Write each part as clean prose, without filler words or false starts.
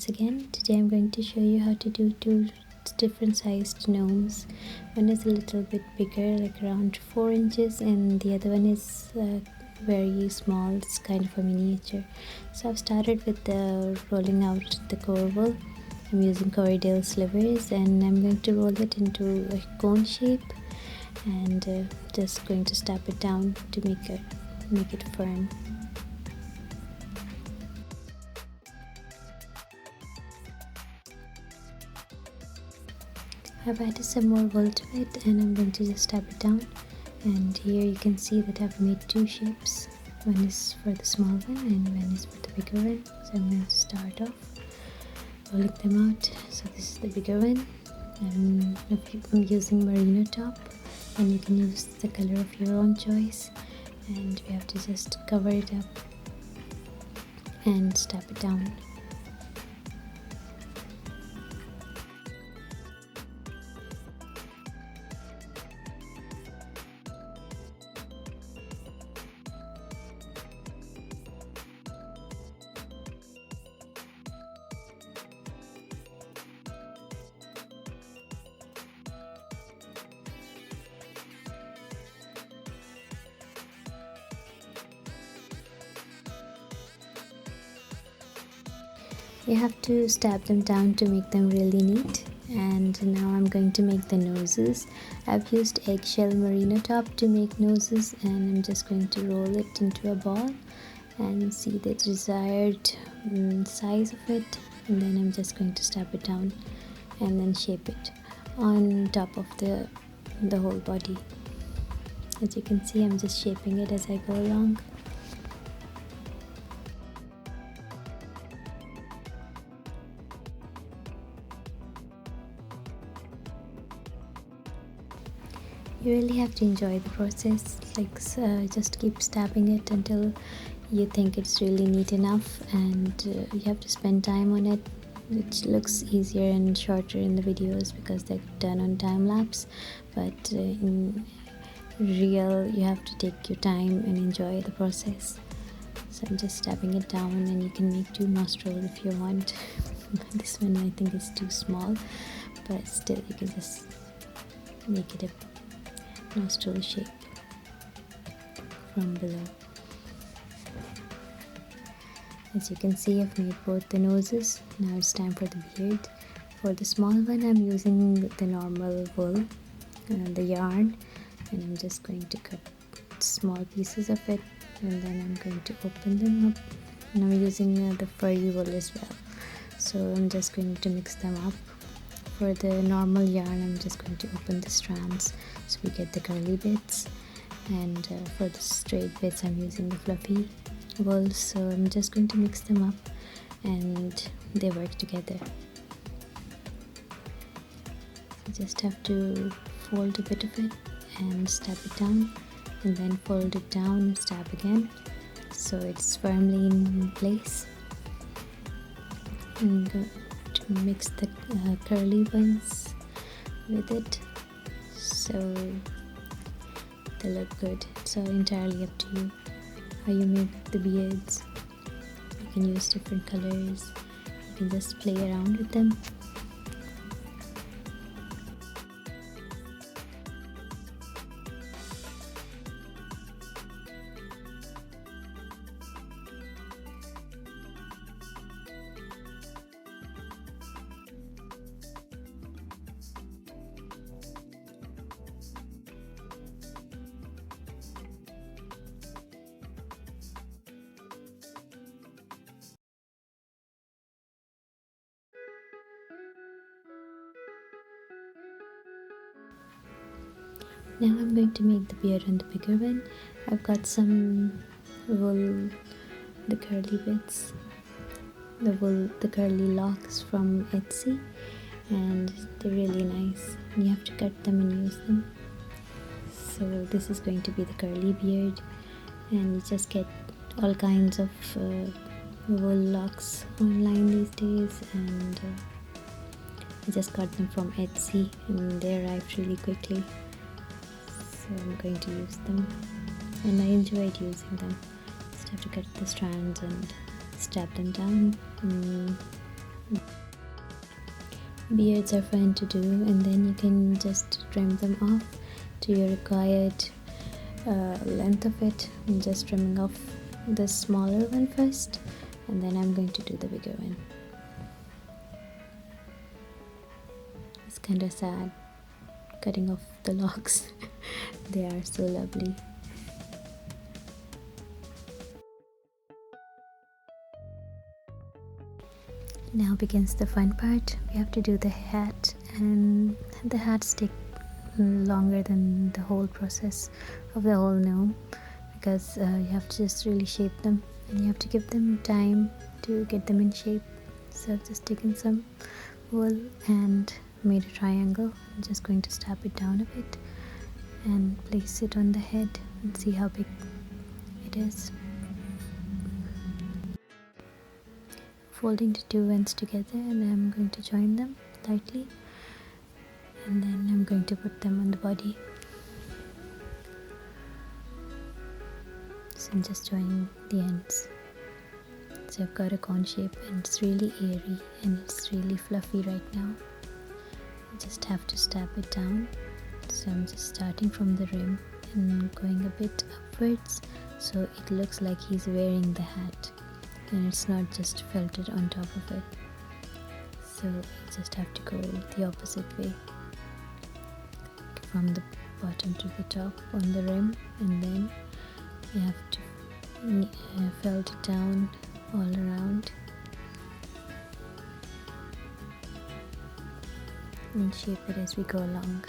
again. Today I'm going to show you how to do two different sized gnomes. One is a little bit bigger, like around 4 inches, and the other one is very small. It's kind of a miniature. So I've started with the rolling out the core wool. I'm using corridale slivers, and I'm going to roll it into a cone shape, and just going to stab it down to make it firm. I've added some more wool to it, and I'm going to just stab it down. And here you can see that I've made two shapes. One is for the small one and one is for the bigger one. So I'm going to start off rolling them out. So this is the bigger one. I'm using merino top, and you can use the color of your own choice. And we have to just cover it up and stab it down. You have to stab them down to make them really neat. And now I'm going to make the noses. I've used eggshell merino top to make noses, and I'm just going to roll it into a ball and see the desired size of it, and then I'm just going to stab it down and then shape it on top of the whole body. As you can see, I'm just shaping it as I go along. You really have to enjoy the process, just keep stabbing it until you think it's really neat enough, and you have to spend time on it, which looks easier and shorter in the videos because they're done on time lapse, but in real you have to take your time and enjoy the process. So I'm just stabbing it down, and you can make two nostrils if you want. This one I think is too small, but still you can just make it a nostril shape from below. As you can see, I've made both the noses. Now it's time for the beard. For the small one, I'm using the normal wool, the yarn, and I'm just going to cut small pieces of it, and then I'm going to open them up. And I'm using the furry wool as well, so I'm just going to mix them up. For the normal yarn, I'm just going to open the strands so we get the curly bits, and for the straight bits I'm using the fluffy wool, so I'm just going to mix them up and they work together. You just have to fold a bit of it and stab it down, and then fold it down and stab again so it's firmly in place. I'm going to mix the curly ones with it so they look good. So entirely up to you how you make the beards. You can use different colors, you can just play around with them. Now I'm going to make the beard on the bigger one. I've got some wool, the curly bits, the curly locks from Etsy, and they're really nice. You have to cut them and use them. So this is going to be the curly beard, and you just get all kinds of wool locks online these days, and I just got them from Etsy and they arrived really quickly. So I'm going to use them, and I enjoyed using them. Just have to cut the strands and stab them down. Beards are fun to do, and then you can just trim them off to your required length of it. I'm just trimming off the smaller one first, and then I'm going to do the bigger one. It's kind of sad cutting off the locks. They are so lovely. Now begins the fun part. We have to do the hat, and the hats take longer than the whole process of the whole gnome, because you have to just really shape them, and you have to give them time to get them in shape. So I've just taken some wool and made a triangle. I'm just going to stab it down a bit and place it on the head and see how big it is. Folding the two ends together, and I'm going to join them lightly, and then I'm going to put them on the body. So I'm just joining the ends. So I've got a cone shape, and it's really airy and it's really fluffy right now. I just have to stab it down. So I'm just starting from the rim and going a bit upwards, so it looks like he's wearing the hat and it's not just felted on top of it. So you just have to go the opposite way, from the bottom to the top on the rim, and then you have to felt it down all around and shape it as we go along.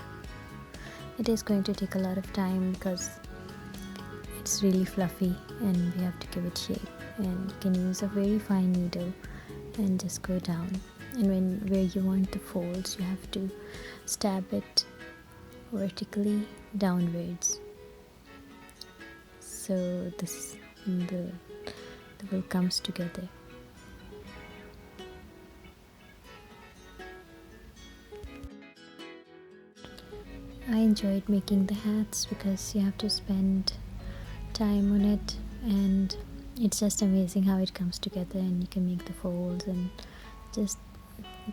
It is going to take a lot of time because it's really fluffy and we have to give it shape, and you can use a very fine needle and just go down, and where you want the folds you have to stab it vertically downwards, so the wool comes together. I enjoyed making the hats because you have to spend time on it, and it's just amazing how it comes together, and you can make the folds and just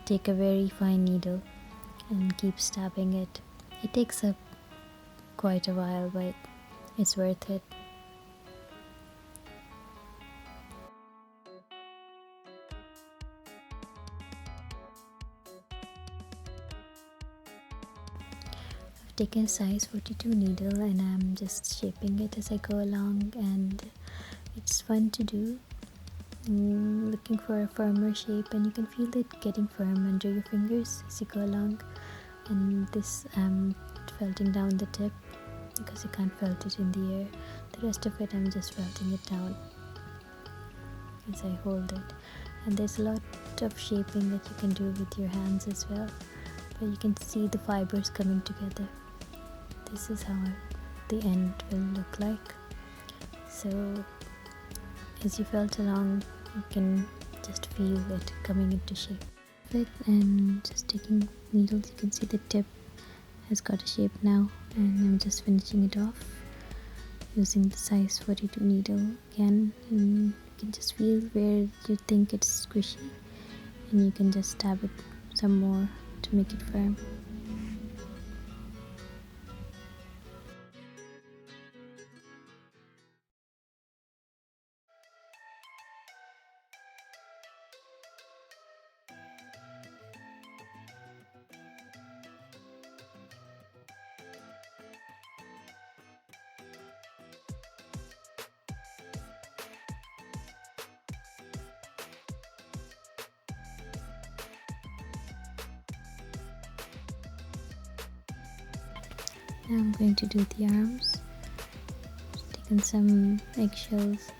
take a very fine needle and keep stabbing it. It takes up quite a while, but it's worth it. I've taken a size 42 needle and I'm just shaping it as I go along, and it's fun to do. I'm looking for a firmer shape, and you can feel it getting firm under your fingers as you go along. And this I'm felting down the tip because you can't felt it in the air. The rest of it I'm just felting it down as I hold it. And there's a lot of shaping that you can do with your hands as well, but you can see the fibers coming together. This is how the end will look like. So as you felt along, you can just feel it coming into shape. And just taking needles, you can see the tip has got a shape now, and I'm just finishing it off using the size 42 needle again, and you can just feel where you think it's squishy, and you can just stab it some more to make it firm. Now I'm going to do the arms. Just taken some eggshells,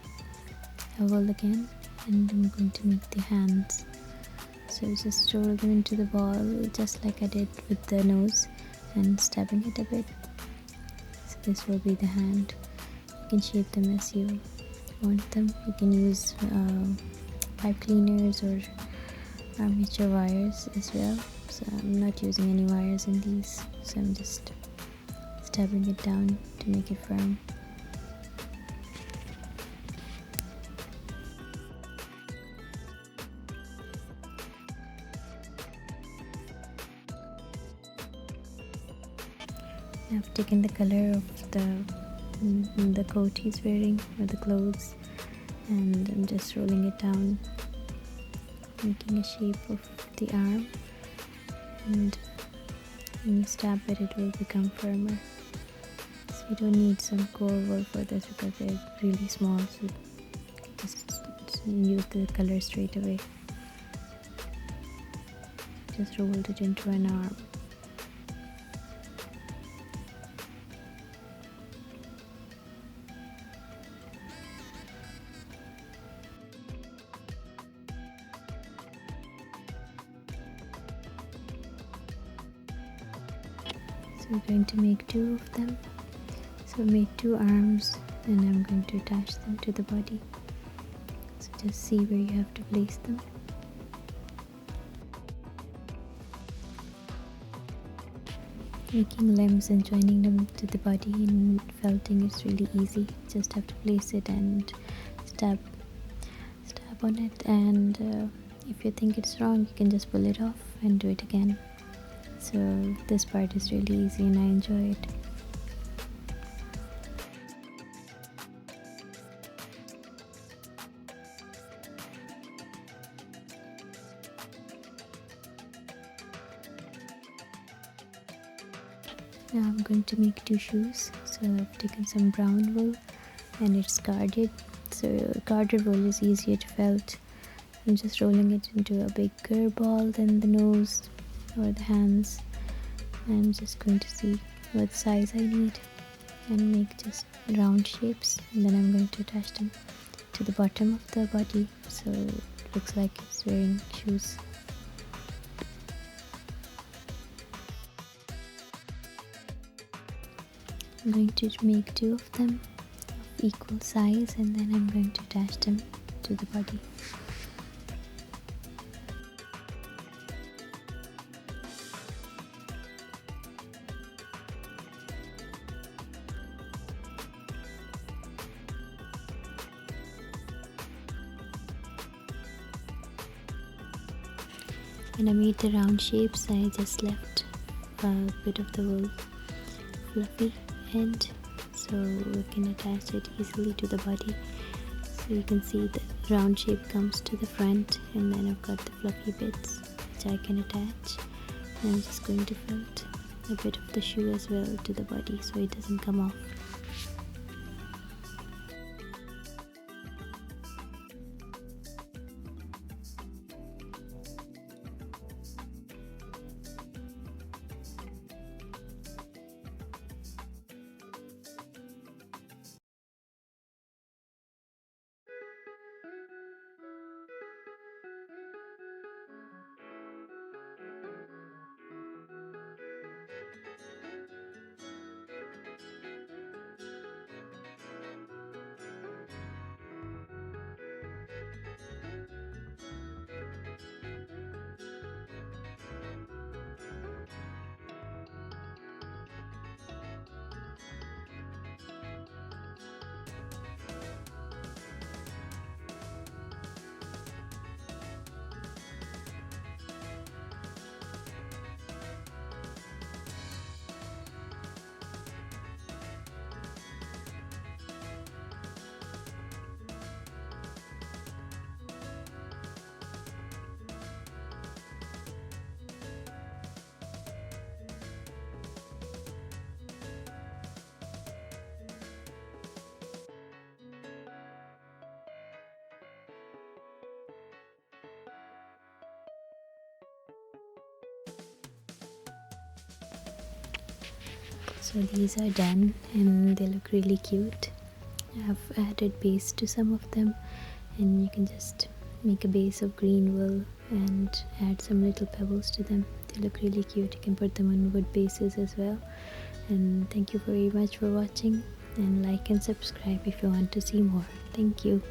a wool again, and I'm going to make the hands. So just roll them into the ball just like I did with the nose, and stabbing it a bit. So this will be the hand. You can shape them as you want them. You can use pipe cleaners or armature wires as well. So I'm not using any wires in these, so I'm just stabbing it down to make it firm. I've taken the color of the coat he's wearing, or the clothes, and I'm just rolling it down, making a shape of the arm, and when you stab it will become firmer. So you don't need some core wool for this because they're really small, so just use the color straight away. Just rolled it into an arm. So we're going to make two of them. So I made two arms and I'm going to attach them to the body. So just see where you have to place them. Making limbs and joining them to the body in felting is really easy. Just have to place it and stab on it, and if you think it's wrong you can just pull it off and do it again. So this part is really easy and I enjoy it. Now I'm going to make two shoes. So I've taken some brown wool and it's carded. So carded wool is easier to felt. I'm just rolling it into a bigger ball than the nose or the hands. I'm just going to see what size I need and make just round shapes, and then I'm going to attach them to the bottom of the body so it looks like it's wearing shoes. I'm going to make two of them of equal size, and then I'm going to attach them to the body. When I made the round shapes, I just left a bit of the wool fluffy end so we can attach it easily to the body. So you can see the round shape comes to the front, and then I've got the fluffy bits which I can attach. And I'm just going to felt a bit of the shoe as well to the body so it doesn't come off. So these are done and they look really cute. I've added base to some of them, and you can just make a base of green wool and add some little pebbles to them. They look really cute. You can put them on wood bases as well. And thank you very much for watching, and like and subscribe if you want to see more. Thank you.